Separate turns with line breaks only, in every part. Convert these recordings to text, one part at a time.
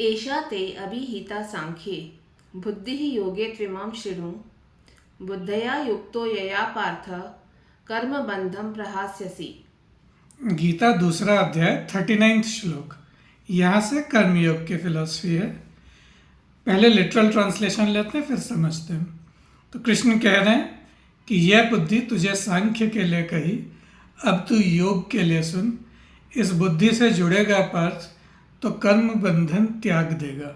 एषा ते अभिहिता सांख्ये बुद्धिः योगे त्विमां शृणु बुद्धया युक्तो यया पार्थ कर्मबंधम प्रहास्यसि।
गीता दूसरा अध्याय 39 श्लोक। यहाँ से कर्मयोग की फिलॉसफी है। पहले लिटरल ट्रांसलेशन लेते हैं, फिर समझते हैं। तो कृष्ण कह रहे हैं कि यह बुद्धि तुझे सांख्य के लिए कही, अब तू योग के लिए सुन। इस बुद्धि से जुड़ेगा पार्थ तो कर्म बंधन त्याग देगा।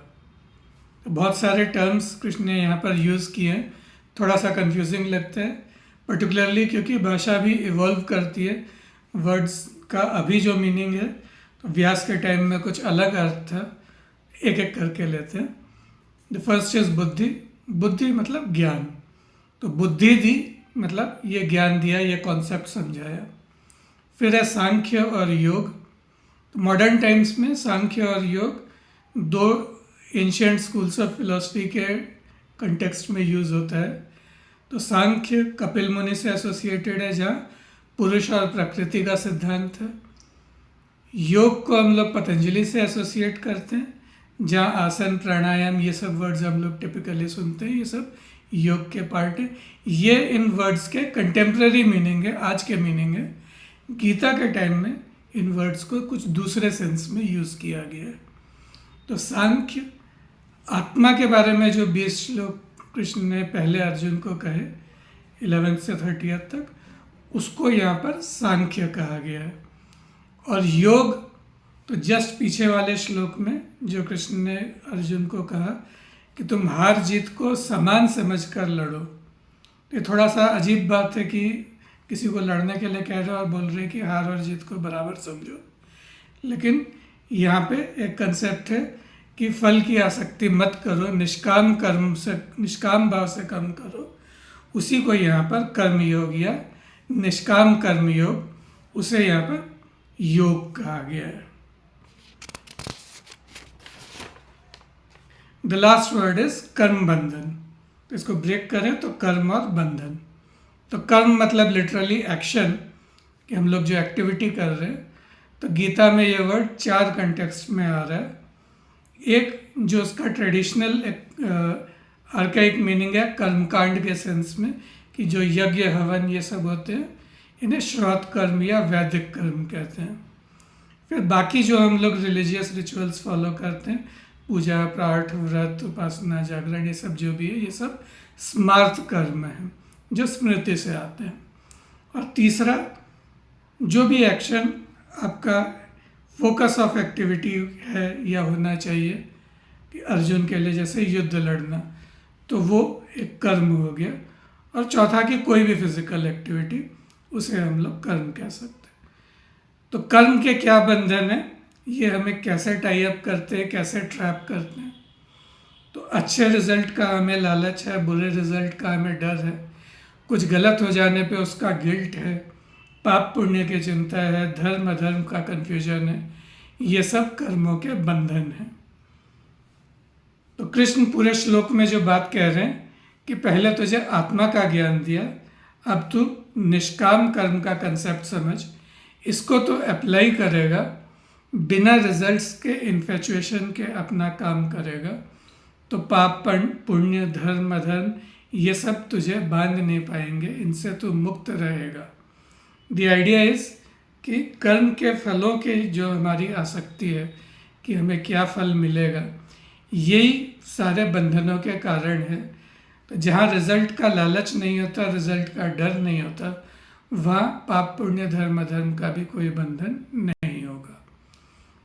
तो बहुत सारे टर्म्स कृष्ण ने यहाँ पर यूज़ किए हैं, थोड़ा सा कंफ्यूजिंग लगता है, पर्टिकुलरली क्योंकि भाषा भी इवॉल्व करती है। वर्ड्स का अभी जो मीनिंग है तो व्यास के टाइम में कुछ अलग अर्थ था, एक एक करके लेते हैं। द फर्स्ट इज बुद्धि। बुद्धि मतलब ज्ञान, तो बुद्धि दी मतलब ये ज्ञान दिया, ये कॉन्सेप्ट समझाया। फिर है सांख्य और योग। तो मॉडर्न टाइम्स में सांख्य और योग दो एंशिएंट स्कूल्स ऑफ फिलोसफी के कंटेक्स्ट में यूज़ होता है। तो सांख्य कपिल मुनि से एसोसिएटेड है, जहाँ पुरुष और प्रकृति का सिद्धांत है। योग को हम लोग पतंजलि से एसोसिएट करते हैं, जहाँ आसन प्राणायाम ये सब वर्ड्स हम लोग टिपिकली सुनते हैं, ये सब योग के पार्ट है। ये इन वर्ड्स के कंटेम्प्रेरी मीनिंग है, आज के मीनिंग है। गीता के टाइम में इन वर्ड्स को कुछ दूसरे सेंस में यूज़ किया गया है। तो सांख्य आत्मा के बारे में जो 20 श्लोक कृष्ण ने पहले अर्जुन को कहे 11 से 30 तक, उसको यहाँ पर सांख्य कहा गया है। और योग तो जस्ट पीछे वाले श्लोक में जो कृष्ण ने अर्जुन को कहा कि तुम हार जीत को समान समझ कर लड़ो। ये थोड़ा सा अजीब बात है कि किसी को लड़ने के लिए कह रहे हो और बोल रहे कि हार और जीत को बराबर समझो। लेकिन यहाँ पे एक कंसेप्ट है कि फल की आसक्ति मत करो, निष्काम कर्म से, निष्काम भाव से कर्म करो। उसी को यहाँ पर कर्मयोग या निष्काम कर्मयोग, उसे यहाँ पर योग कहा गया है। द लास्ट वर्ड इज कर्म बंधन। तो इसको ब्रेक करें तो कर्म और बंधन। तो कर्म मतलब लिटरली एक्शन, कि हम लोग जो एक्टिविटी कर रहे हैं। तो गीता में ये वर्ड 4 कंटेक्स्ट में आ रहा है। एक जो उसका ट्रेडिशनल आर्काइक मीनिंग है कर्मकांड के सेंस में, कि जो यज्ञ हवन ये सब होते हैं, इन्हें श्रौत कर्म या वैदिक कर्म कहते हैं। फिर बाकी जो हम लोग रिलीजियस रिचुअल्स फॉलो करते हैं, पूजा पाठ व्रत उपासना जागरण, ये सब जो भी है, ये सब स्मार्त कर्म है जो स्मृति से आते हैं। और तीसरा जो भी एक्शन आपका फोकस ऑफ एक्टिविटी है या होना चाहिए, कि अर्जुन के लिए जैसे युद्ध लड़ना, तो वो एक कर्म हो गया। और चौथा कि कोई भी फिजिकल एक्टिविटी, उसे हम लोग कर्म कह सकते हैं। तो कर्म के क्या बंधन है, ये हमें कैसे टाई अप करते हैं, कैसे ट्रैप करते हैं। तो अच्छे रिजल्ट का हमें लालच है, बुरे रिजल्ट का हमें डर है, कुछ गलत हो जाने पे उसका गिल्ट है, पाप पुण्य की चिंता है, धर्म अधर्म का कन्फ्यूजन है। ये सब कर्मों के बंधन हैं। तो कृष्ण पूरे श्लोक में जो बात कह रहे हैं कि पहले तुझे आत्मा का ज्ञान दिया, अब तू निष्काम कर्म का कंसेप्ट समझ, इसको तो अप्लाई करेगा, बिना रिजल्ट्स के इन्फेचुएशन के अपना काम करेगा, तो पाप पुण्य धर्म अधर्म ये सब तुझे बांध नहीं पाएंगे, इनसे तू मुक्त रहेगा। द आइडिया इज़ कि कर्म के फलों के जो हमारी आसक्ति है कि हमें क्या फल मिलेगा, यही सारे बंधनों के कारण है। तो जहाँ रिजल्ट का लालच नहीं होता, रिजल्ट का डर नहीं होता, वहाँ पाप पुण्य धर्म अधर्म का भी कोई बंधन नहीं होगा।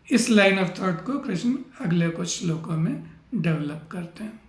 इस लाइन ऑफ थॉट को कृष्ण अगले कुछ श्लोकों में डेवलप करते हैं।